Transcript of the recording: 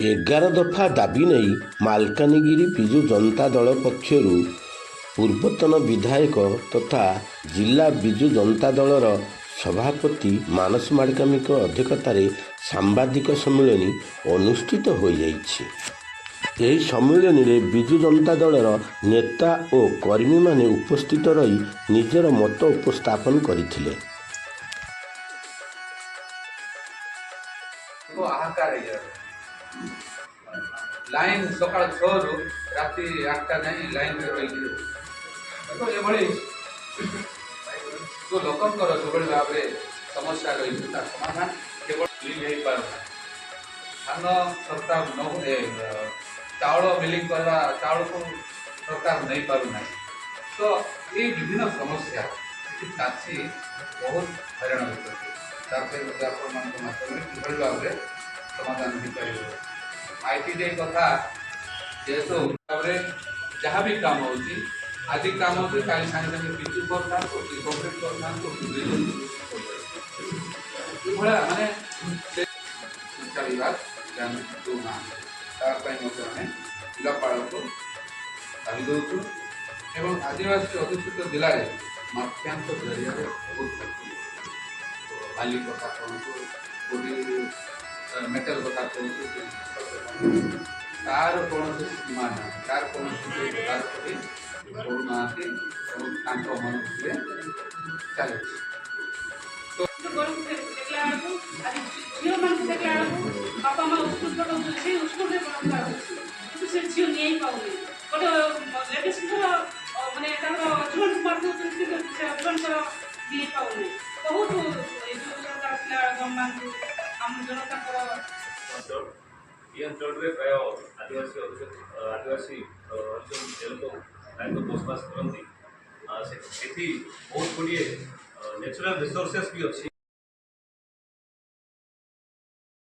11 ଦଫା ଦାବି ନେଇ ମାଲକାନଗିରି ବିଜୁ ଜନତା ଦଳ ପକ୍ଷରୁ ପୂର୍ବତନ ବିଧାୟକ ତଥା ଜିଲ୍ଲା ବିଜୁ ଜନତା ଦଳର ସଭାପତି ମାନସ ମାଡକାମୀଙ୍କ ଅଧ୍ୟକ୍ଷତାରେ ସାମ୍ବାଦିକ ସମ୍ମିଳନୀ ଅନୁଷ୍ଠିତ ହୋଇଯାଇଛି। ଏହି ସମ୍ମିଳନୀରେ ବିଜୁ ଜନତା ଦଳର ନେତା ଓ କର୍ମୀମାନେ ଉପସ୍ଥିତ ରହି ନିଜର ମତ ଉପସ୍ଥାପନ କରିଥିଲେ। लाइन सका 6 रु राति 8टा जाए लाइन रही तो ये जो लोकंर जो भाव में समस्या रही समाधान केवल धान सरकार चाउल मिलिंग करवा चाउल को सरकार नहीं पारना तो ये विभिन्न समस्या चाषी बहुत हैरान होते भाव में समाधान हो पार आईटीआई कथा जेहेतु जहाँ भी काम हो आज काम हो कल सागे सागे पिचु करता कंप्लीट करता माने चलवा दूना जिलापाल को दाबी दौचु एवं आदिवासी अधुषित जिले में मत्स्यांश जरिया बहुत बाली कथा कहूँ मेटल कथा कहूँ तार कौन सीमा ना तार कौन व्यवहार करूना मन चले बापा माँ स्कूल से झील नहीं पाऊनी गोटे लेडीज माने अजून नहीं पाऊनी बहुत गवर्नमेंट आम जनता अंचल प्राय आदिवासी लोक प्रायतः बसवास करती बहुत गुड़िए नेचुराल रिसोर्सेस भी अच्छी।